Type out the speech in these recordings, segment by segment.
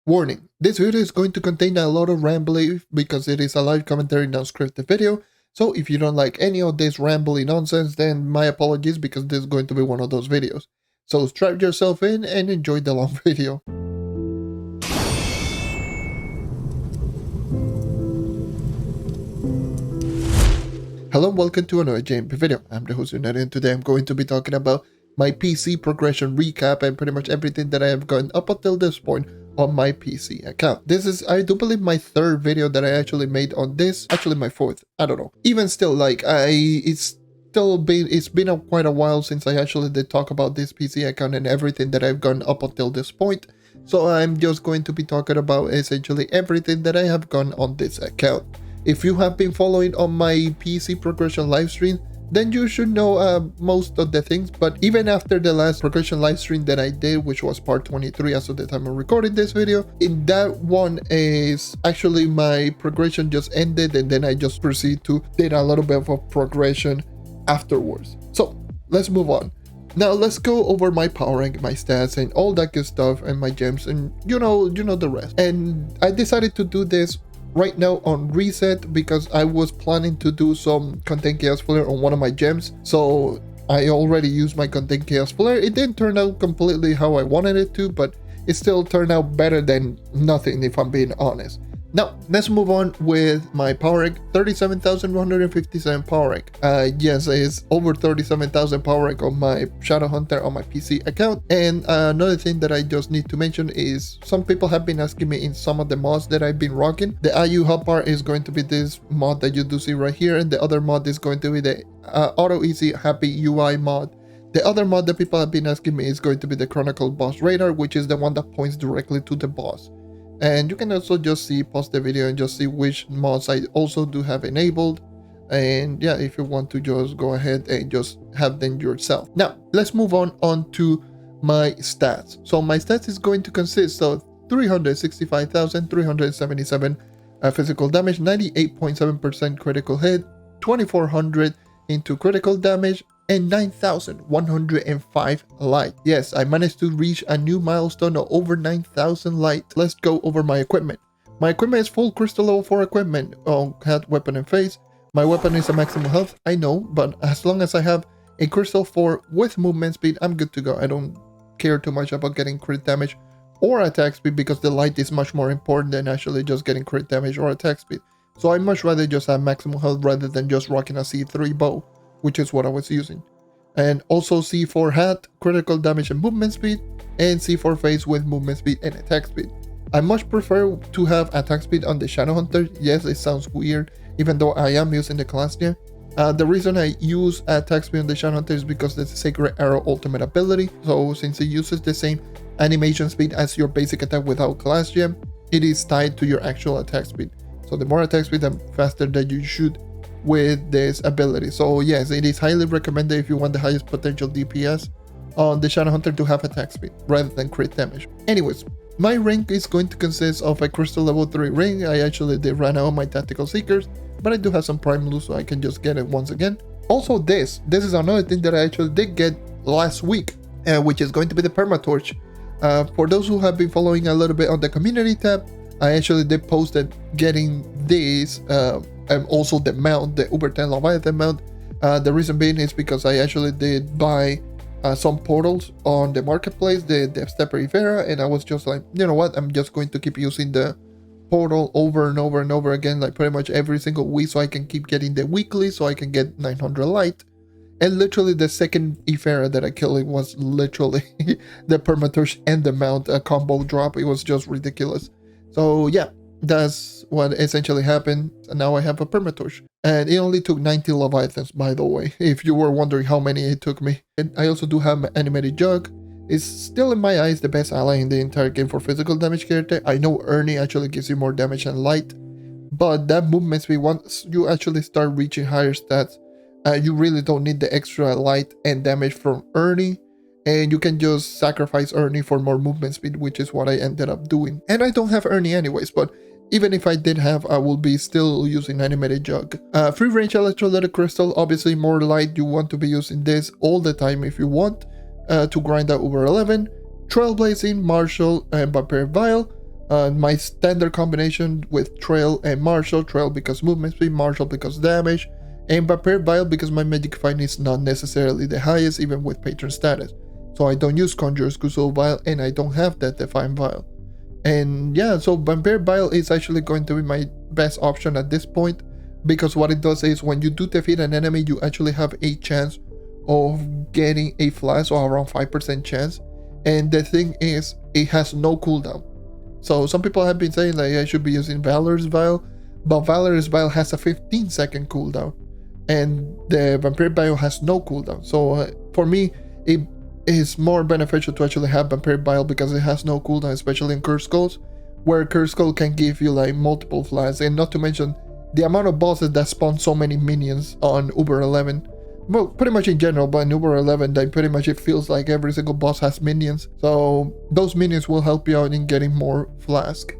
Warning, this video is going to contain a lot of rambling because it is a live commentary non-scripted video, so if you don't like any of this rambling nonsense, then my apologies because this is going to be one of those videos. So strap yourself in and enjoy the long video. Hello and welcome to another JMP video. I'm the host JonNario, and today I'm going to be talking about my PC progression recap and pretty much everything that I have gotten up until this point on my PC account. This is, I do believe, my third video that I actually made on this. Actually my fourth, I don't know. Even still, like, it's been quite a while since I actually did talk about this PC account and everything that I've gone up until this point. So I'm just going to be talking about essentially everything that I have gone on this account. If you have been following on my PC progression livestream, then you should know most of the things. But even after the last progression livestream that I did, which was part 23 as of the time I'm recording this video, in that one is actually my progression just ended, and then I just proceed to did a little bit of a progression afterwards. So let's move on. Now let's go over my power rank, my stats, and all that good stuff, and my gems, and you know the rest. And I decided to do this right now on reset because I was planning to do some content chaos flare on one of my gems. So I already used my content chaos flare. It didn't turn out completely how I wanted it to, but it still turned out better than nothing, if I'm being honest. Now let's move on with my power rank. 37,157 power rank. Yes, it's over 37,000 power rank on my Shadow Hunter on my PC account. And another thing that I just need to mention is some people have been asking me in some of the mods that I've been rocking. The IU hotbar is going to be this mod that you do see right here, and the other mod is going to be the Auto Easy Happy UI mod. The other mod that people have been asking me is going to be the Chronicle Boss Radar, which is the one that points directly to the boss. And you can also just pause the video and just see which mods I also do have enabled. And yeah, if you want to just go ahead and just have them yourself. Now let's move on to my stats. So my stats is going to consist of 365,377 physical damage, 98.7% critical hit, 2400 into critical damage, and 9,105 light. Yes, I managed to reach a new milestone of over 9,000 light. Let's go over my equipment. My equipment is full crystal level 4 equipment on head, weapon, and face. My weapon is a maximum health, I know, but as long as I have a crystal 4 with movement speed, I'm good to go. I don't care too much about getting crit damage or attack speed because the light is much more important than actually just getting crit damage or attack speed. So I'd much rather just have maximum health rather than just rocking a C3 bow, which is what I was using. And also C4 hat, critical damage and movement speed, and C4 face with movement speed and attack speed. I much prefer to have attack speed on the Shadow Hunter. Yes, it sounds weird, even though I am using the Calastia. The reason I use attack speed on the Shadow Hunter is because it's a Sacred Arrow ultimate ability. So since it uses the same animation speed as your basic attack without Calastia, it is tied to your actual attack speed. So the more attack speed, the faster that you shoot with this ability. So yes, it is highly recommended if you want the highest potential DPS on the Shadow Hunter to have attack speed rather than crit damage. Anyways, my rank is going to consist of a crystal level 3 ring. I actually did run out of my tactical seekers, but I do have some prime loot, so I can just get it once again. Also this is another thing that I actually did get last week, which is going to be the permatorch. For those who have been following a little bit on the community tab, I actually did post that getting this and also the mount, the Uber 10 Leviathan mount. The reason being is because I actually did buy some portals on the marketplace, the Stepper Ifera, and I was just like, you know what, I'm just going to keep using the portal over and over and over again, like pretty much every single week, so I can keep getting the weekly, so I can get 900 light. And literally the second Ifera that I killed, it was literally the permatorch and the mount combo drop. It was just ridiculous. So yeah, that's what essentially happened. And now I have a permatorch, and it only took 90 Leviathans, by the way, if you were wondering how many it took me. And I also do have my animated jug. It's still in my eyes the best ally in the entire game for physical damage character. I know Ernie actually gives you more damage than light, but that movement speed, once you actually start reaching higher stats, you really don't need the extra light and damage from Ernie. And you can just sacrifice Ernie for more movement speed, which is what I ended up doing. And I don't have Ernie anyways, but even if I did have, I will be still using animated jug. Free range electrolytic crystal, obviously more light, you want to be using this all the time if you want to grind out over 11. Trailblazing, Marshall, and Vampire Vial. My standard combination with Trail and Marshall, Trail because movement speed, Marshall because damage, and Vampire Bile because my magic find is not necessarily the highest even with patron status. So I don't use Conjurer's Crucible Vial and I don't have that Define Vial. And yeah, so Vampire Bile is actually going to be my best option at this point, because what it does is when you do defeat an enemy, you actually have a chance of getting a flash, or around 5% chance. And the thing is, it has no cooldown. So some people have been saying like I should be using Valor's Vial, but Valor's Vial has a 15-second cooldown, and the Vampire Bile has no cooldown. So for me, it is more beneficial to actually have Vampire Bile because it has no cooldown, especially in Curse Skulls, where Curse Skull can give you like multiple flashes, and not to mention the amount of bosses that spawn so many minions on Uber 11. Well, pretty much in general, but in Uber 11, then pretty much it feels like every single boss has minions. So those minions will help you out in getting more flask.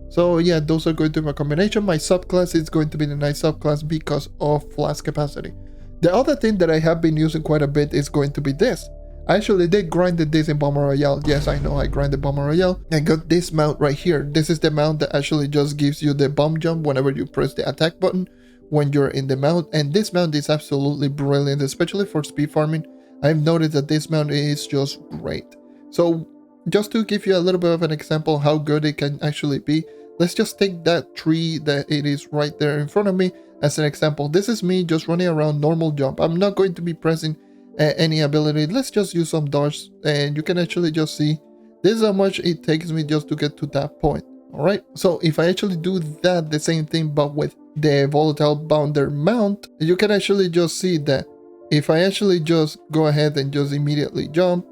So yeah, those are going to be my combination. My subclass is going to be the Knight subclass because of flask capacity. The other thing that I have been using quite a bit is going to be this. I actually did grind this in Bomber Royale. Yes, I know I grinded Bomber Royale. I got this mount right here. This is the mount that actually just gives you the bomb jump whenever you press the attack button when you're in the mount. And this mount is absolutely brilliant, especially for speed farming. I've noticed that this mount is just great. So just to give you a little bit of an example how good it can actually be, let's just take that tree that it is right there in front of me as an example. This is me just running around normal jump. I'm not going to be pressing any ability. Let's just use some dodge, and you can actually just see this is how much it takes me just to get to that point. All right, so if I actually do that, the same thing but with the volatile bounder mount, you can actually just see that if I actually just go ahead and just immediately jump,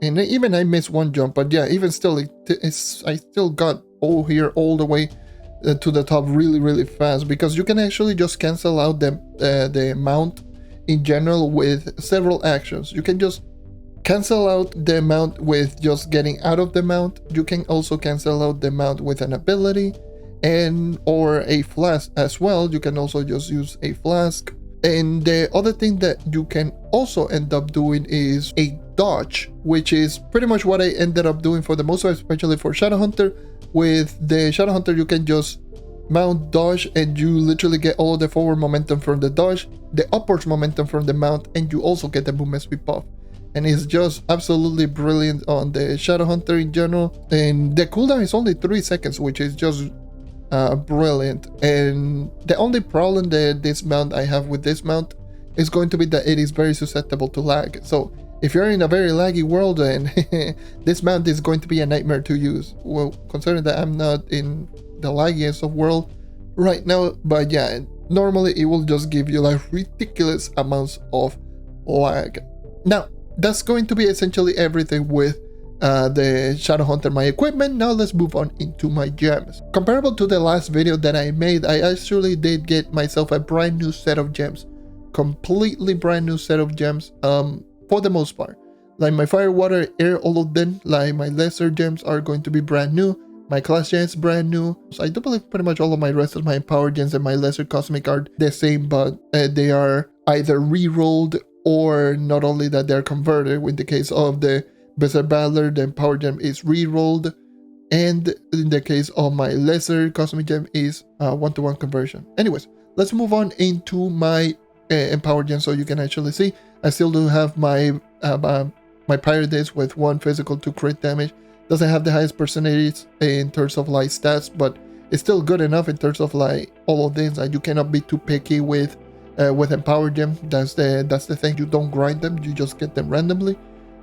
and even I missed one jump, but yeah, even still I still got all the way to the top really fast, because you can actually just cancel out the mount in general with several actions. You can just cancel out the mount with just getting out of the mount. You can also cancel out the mount with an ability and or a flask as well. You can also just use a flask. And the other thing that you can also end up doing is a dodge, which is pretty much what I ended up doing for the most part, especially for Shadowhunter. With the Shadowhunter, you can just mount dodge, and you literally get all of the forward momentum from the dodge, the upwards momentum from the mount, and you also get the movement speed buff. And it's just absolutely brilliant on the Shadowhunter in general. And the cooldown is only 3 seconds, which is just brilliant. And the only problem that this mount I have with this mount is going to be that it is very susceptible to lag. So if you're in a very laggy world, then this mount is going to be a nightmare to use. Well, considering that I'm not in the laggiest of world right now, but yeah, normally it will just give you like ridiculous amounts of lag. Now, that's going to be essentially everything with the Shadowhunter, my equipment. Now let's move on into my gems. Comparable to the last video that I made, I actually did get myself a brand new set of gems. Completely brand new set of gems. For the most part, like my fire, water, air, all of them, like my lesser gems are going to be brand new. My class gems brand new. So I do believe pretty much all of my rest of my empower gems and my lesser cosmic are the same, but they are either re-rolled or not only that they're converted. In the case of the Berserk Battler, the empower gem is re-rolled, and in the case of my lesser cosmic gem is 1-to-1 conversion. Anyways, let's move on into my empower gem so you can actually see. I still do have my my Pirate Disc with 1 physical, 2 crit damage. Doesn't have the highest percentages in terms of like stats, but it's still good enough in terms of like all of this. You cannot be too picky with empower gem. That's the thing. You don't grind them, you just get them randomly.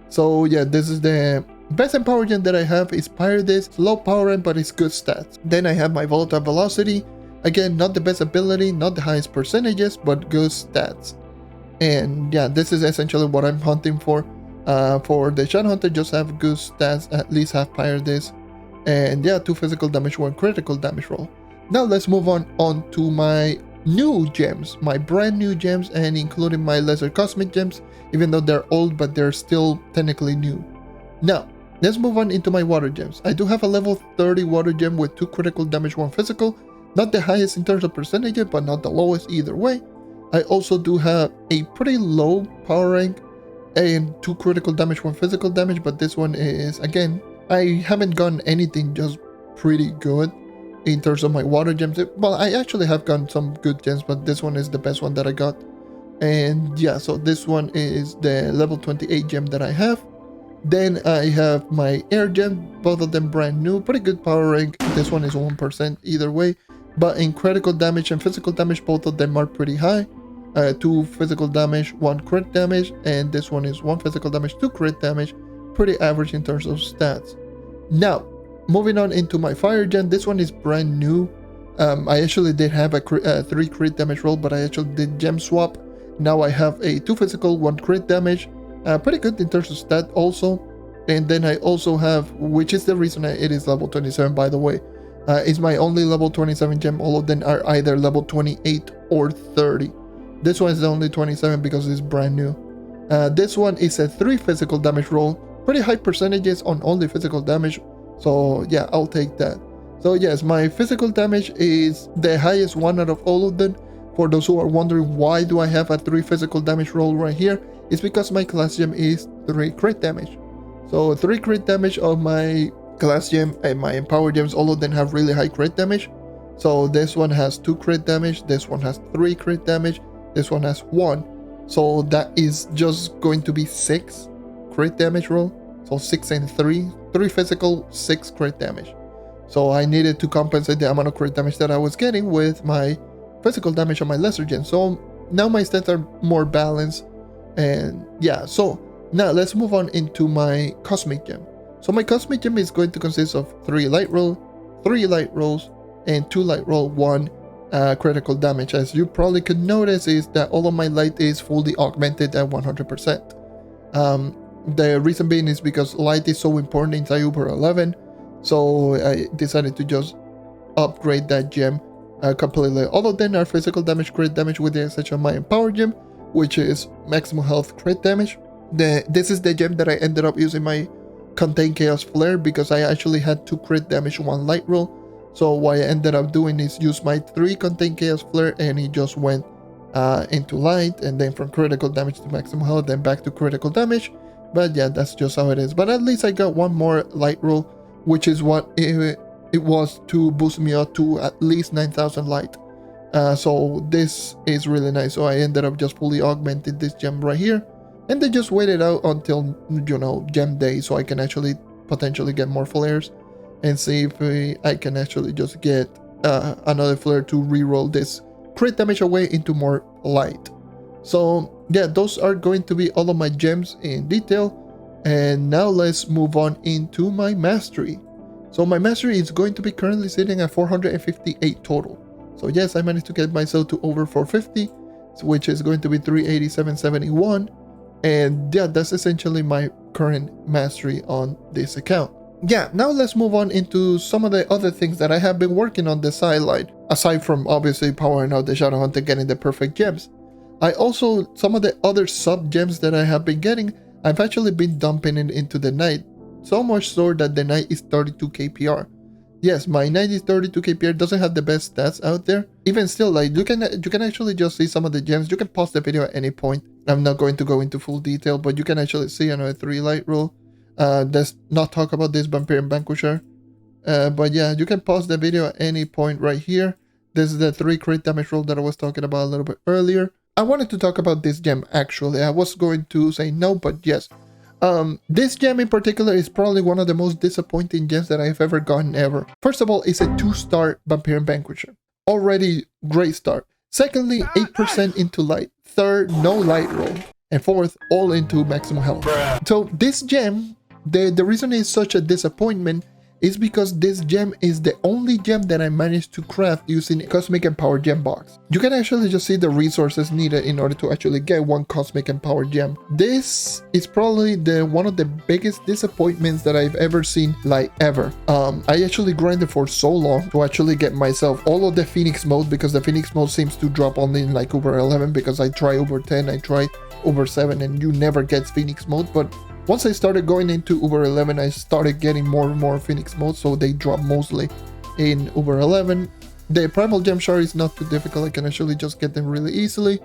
So yeah, this is the best empower gem that I have. Is Pirate Disc, low power end, but it's good stats. Then I have my volatile velocity. Again, not the best ability, not the highest percentages, but good stats. And yeah, this is essentially what I'm hunting for. For the Shadowhunter, just have good stats, at least have Pirate Disc, and yeah, 2 physical damage, 1 critical damage roll. Now let's move on to my new gems, my brand new gems, and including my lesser cosmic gems, even though they're old, but they're still technically new. Now let's move on into my water gems. I do have a level 30 water gem with 2 critical damage, 1 physical, not the highest in terms of percentage, but not the lowest either way. I also do have a pretty low power rank and 2 critical damage, 1 physical damage, but this one is again I haven't gotten anything just pretty good in terms of my water gems. Well, I actually have gotten some good gems, but this one is the best one that I got. And yeah, so this one is the level 28 gem that I have. Then I have my air gem, both of them brand new, pretty good power rank. This one is 1% either way, but in critical damage and physical damage, both of them are pretty high. 2 physical damage, 1 crit damage, and this one is 1 physical damage, 2 crit damage, pretty average in terms of stats. Now, moving on into my fire gem, this one is brand new. I actually did have a 3 crit damage roll, but I actually did gem swap. Now I have a 2 physical, 1 crit damage. Pretty good in terms of stat also. And then I also have, which is the reason it is level 27 by the way, it's my only level 27 gem. All of them are either level 28 or 30. This one is only 27 because it's brand new. This one is a 3 physical damage roll. Pretty high percentages on only physical damage. So yeah, I'll take that. So yes, my physical damage is the highest one out of all of them. For those who are wondering why do I have a 3 physical damage roll right here, it's because my class gem is 3 crit damage. So 3 crit damage of my class gem and my empower gems, all of them have really high crit damage. So this one has 2 crit damage, this one has 3 crit damage, this one has 1. So that is just going to be 6 crit damage roll. So 6 and 3 physical, 6 crit damage. So I needed to compensate the amount of crit damage that I was getting with my physical damage on my lesser gem. So now my stats are more balanced. And yeah, so now let's move on into my cosmic gem. So my cosmic gem is going to consist of 3 light roll, 3 light rolls, and 2 light roll, 1 critical damage. As you probably could notice is that all of my light is fully augmented at 100%. The reason being is because light is so important inside Uber 11, so I decided to just upgrade that gem completely. All of them are physical damage, crit damage, with the exception of my empower gem, which is maximum health crit damage. This is the gem that I ended up using my Contain Chaos Flare because I actually had 2 crit damage, 1 light roll. So what I ended up doing is use my 3 Contain Chaos Flare and it just went into light, and then from critical damage to maximum health, then back to critical damage. But yeah, that's just how it is. But at least I got 1 more light roll, which is what it was to boost me up to at least 9,000 light. So this is really nice. So I ended up just fully augmented this gem right here, and then just waited out until, you know, gem day, so I can actually potentially get more flares and see if I can actually just get another flare to reroll this crit damage away into more light. So yeah, those are going to be all of my gems in detail. And now let's move on into my mastery. So my mastery is going to be currently sitting at 458 total. So yes, I managed to get myself to over 450, which is going to be 387.71. And yeah, that's essentially my current mastery on this account. Yeah, now let's move on into some of the other things that I have been working on the sideline. Aside from obviously powering out the Shadow Hunt and getting the perfect gems, I also, some of the other sub gems that I have been getting, I've actually been dumping it into the night. So much so that the night is 32 KPR. Yes, my night is 32 KPR, doesn't have the best stats out there. Even still, like you can actually just see some of the gems. You can pause the video at any point. I'm not going to go into full detail, but you can actually see another 3 light roll. Let's not talk about this Vampire and Vanquisher. But yeah, you can pause the video at any point right here. This is the 3 crit damage roll that I was talking about a little bit earlier. I wanted to talk about this gem actually. I was going to say no, but yes. This gem in particular is probably one of the most disappointing gems that I've ever gotten ever. First of all, it's a 2-star Vampire and Vanquisher. Already great start. Secondly, 8% into light. Third, no light roll. And fourth, all into maximum health. So this gem, the reason it's such a disappointment is because this gem is the only gem that I managed to craft using Cosmic and Power Gem box. You can actually just see the resources needed in order to actually get one Cosmic and Power Gem. This is probably one of the biggest disappointments that I've ever seen, like ever. I actually grinded for so long to actually get myself all of the Phoenix mode, because the Phoenix mode seems to drop only in like Uber 11, because I try Uber 10, I try Uber 7, and you never get Phoenix mode. But once I started going into Uber 11, I started getting more and more Phoenix mode, so they drop mostly in Uber 11. The Primal Gem Shard is not too difficult, I can actually just get them really easily.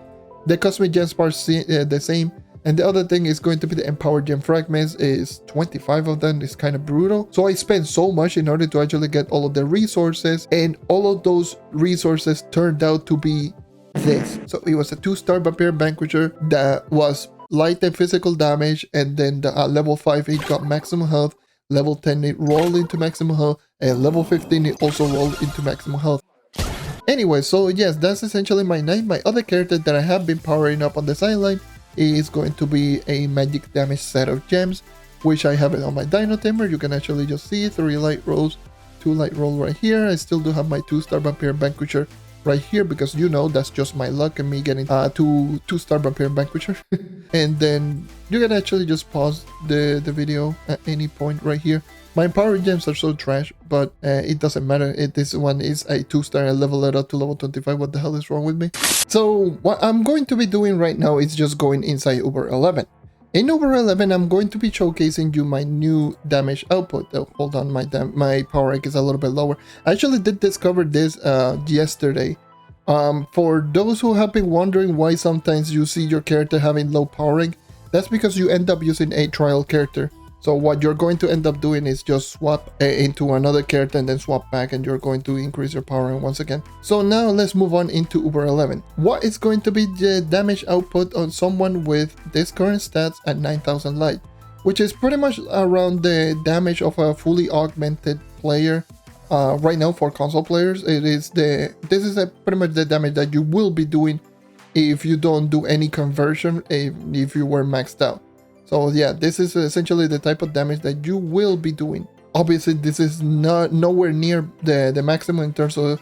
The Cosmic Gem Sparks the same. And the other thing is going to be the empowered gem fragments. Is 25 of them. It's kind of brutal. So I spent so much in order to actually get all of the resources, and all of those resources turned out to be this. So it was a 2-star vampire vanquisher that was light and physical damage, and then the level 5 it got maximum health, level 10 it rolled into maximum health, and level 15 it also rolled into maximum health. Anyway, so yes, that's essentially my knight. My other character that I have been powering up on the sideline is going to be a magic damage set of gems, which I have it on my dino tamer. You can actually just see 3 light rolls, 2 light roll right here. I still do have my 2-star vampire vanquisher right here, because you know that's just my luck and me getting 2-star vampire vanquisher. And then you can actually just pause the video at any point right here. My power gems are so trash, but it doesn't matter. This one is a 2-star. I level it up to level 25. What the hell is wrong with me? So what I'm going to be doing right now is just going inside Uber 11. In Uber 11, I'm going to be showcasing you my new damage output. Oh, hold on, my power rank is a little bit lower. I actually did discover this yesterday. For those who have been wondering why sometimes you see your character having low power rank, that's because you end up using a trial character. So what you're going to end up doing is just swap into another character and then swap back, and you're going to increase your power rank once again. So now let's move on into Uber 11. What is going to be the damage output on someone with this current stats at 9,000 light, which is pretty much around the damage of a fully augmented player. Right now for console players, this is pretty much the damage that you will be doing if you don't do any conversion, if you were maxed out. So yeah, this is essentially the type of damage that you will be doing. Obviously, this is nowhere near the maximum in terms of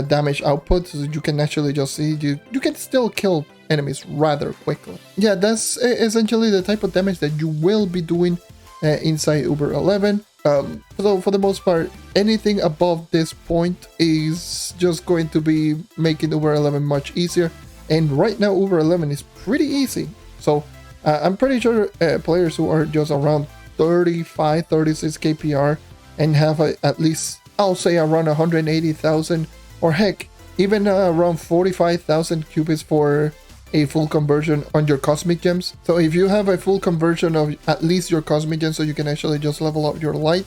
damage output, so you can actually just see you can still kill enemies rather quickly. Yeah, that's essentially the type of damage that you will be doing inside Uber 11. So for the most part, anything above this point is just going to be making Uber 11 much easier. And right now, Uber 11 is pretty easy. So I'm pretty sure players who are just around 35, 36 KPR and have at least, I'll say, around 180,000, or heck, even around 45,000 cubits for a full conversion on your cosmic gems. So if you have a full conversion of at least your cosmic gems, so you can actually just level up your light,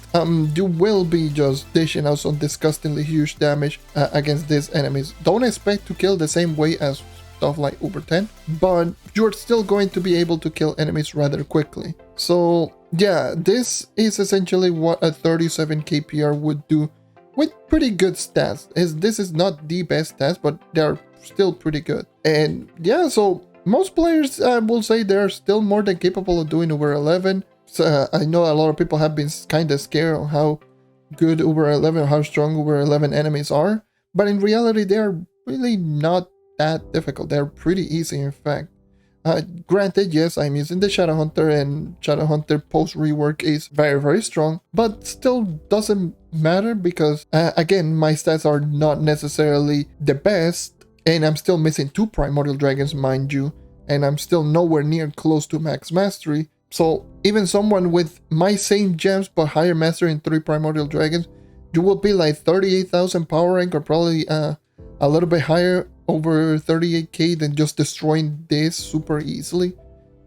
you will be just dishing out some disgustingly huge damage against these enemies. Don't expect to kill the same way as stuff like Uber 10, but you're still going to be able to kill enemies rather quickly. So yeah, this is essentially what a 37 KPR would do with pretty good stats. This is not the best stats, but they're still pretty good. And yeah, so most players, I will say, they're still more than capable of doing Uber 11. So I know a lot of people have been kind of scared of how good Uber 11, how strong Uber 11 enemies are, but in reality, they're really not that difficult. They're pretty easy, in fact. Granted, yes, I'm using the Shadowhunter, and Shadowhunter post rework is very, very strong, but still doesn't matter because, again, my stats are not necessarily the best, and I'm still missing 2 Primordial Dragons, mind you, and I'm still nowhere near close to max mastery. So even someone with my same gems but higher mastery in 3 Primordial Dragons, you will be like 38,000 power rank, or probably a little bit higher, over 38k, than just destroying this super easily.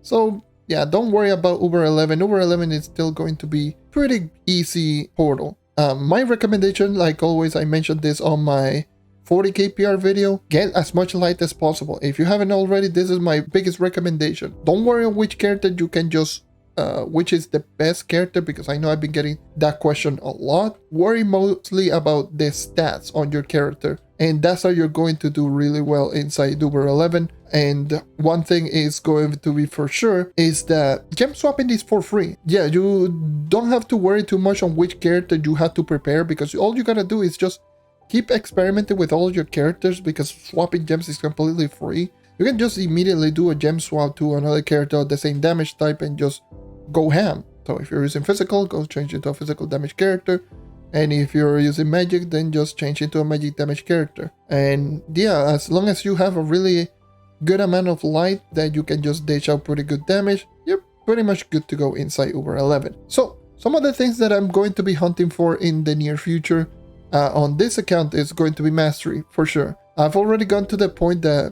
So yeah, don't worry about Uber 11. Uber 11 is still going to be pretty easy portal. My recommendation, like always, I mentioned this on my 40 KPR video, get as much light as possible. If you haven't already, this is my biggest recommendation. Don't worry on which character you can just which is the best character, because I know I've been getting that question a lot. Worry mostly about the stats on your character, and that's how you're going to do really well inside Uber 11. And one thing is going to be for sure is that gem swapping is for free. Yeah, you don't have to worry too much on which character you have to prepare, because all you gotta do is just keep experimenting with all your characters, because swapping gems is completely free. You can just immediately do a gem swap to another character of the same damage type and just go ham. So if you're using physical, go change into a physical damage character. And if you're using magic, then just change into a magic damage character. And yeah, as long as you have a really good amount of light that you can just dish out pretty good damage, you're pretty much good to go inside Uber 11. So some of the things that I'm going to be hunting for in the near future on this account is going to be mastery, for sure. I've already gone to the point that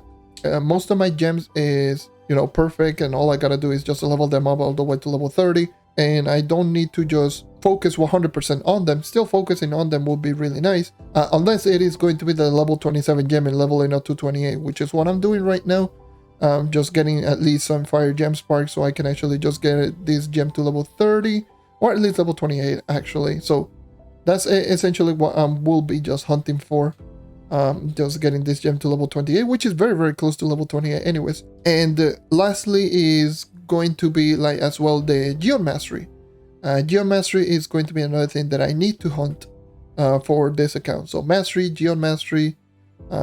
most of my gems is perfect, and all I gotta do is just level them up all the way to level 30, and I don't need to just focus 100% on them. Still focusing on them would be really nice, unless it is going to be the level 27 gem and leveling up to 28, which is what I'm doing right now. Just getting at least some fire gem sparks so I can actually just get this gem to level 30, or at least level 28 actually. So that's essentially what I will be just hunting for. Just getting this gem to level 28, which is very, very close to level 28 anyways. And lastly is going to be like as well the Geode Mastery. Geode Mastery is going to be another thing that I need to hunt for this account. So Mastery, Geode Mastery,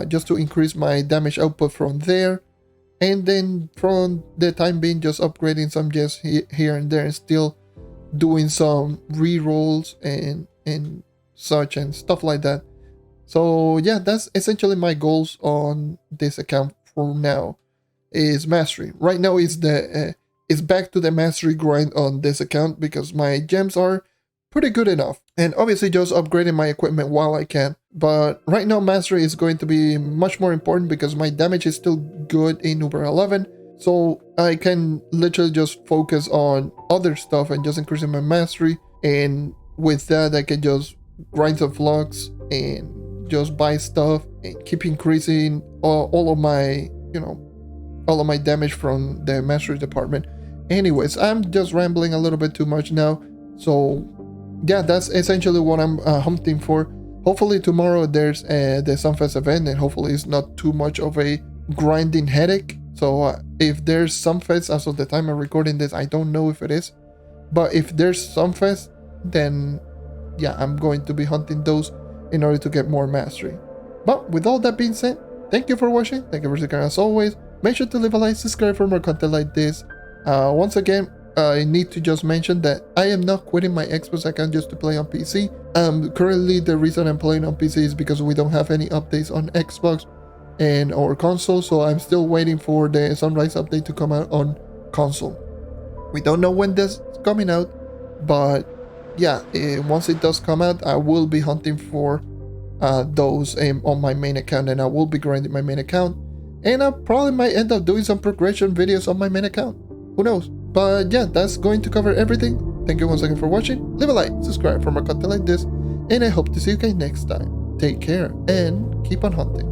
just to increase my damage output from there. And then from the time being, just upgrading some gems here and there, and still doing some rerolls and such and stuff like that. So yeah, that's essentially my goals on this account for now, is mastery. Right now is it's back to the mastery grind on this account because my gems are pretty good enough, and obviously just upgrading my equipment while I can. But right now mastery is going to be much more important because my damage is still good in Uber 11, so I can literally just focus on other stuff and just increasing my mastery, and with that I can just grind some flux and just buy stuff and keep increasing all of my all of my damage from the mastery department. Anyways, I'm just rambling a little bit too much now, so yeah, that's essentially what I'm hunting for. Hopefully tomorrow there's the Sunfest event, and hopefully it's not too much of a grinding headache. So if there's Sunfest, as of the time I'm recording this, I don't know if it is, but if there's Sunfest, then yeah, I'm going to be hunting those in order to get more mastery. But with all that being said, thank you for watching, thank you for sticking as always. Make sure to leave a like, subscribe for more content like this. Once again, I need to just mention that I am not quitting my Xbox account just to play on PC. Currently the reason I'm playing on PC is because we don't have any updates on Xbox and or console, so I'm still waiting for the Sunrise update to come out on console. We don't know when this is coming out, but yeah, once it does come out, I will be hunting for those on my main account, and I will be grinding my main account, and I probably might end up doing some progression videos on my main account. Who knows? But yeah, that's going to cover everything. Thank you once again for watching. Leave a like, subscribe for more content like this, and I hope to see you guys next time. Take care and keep on hunting.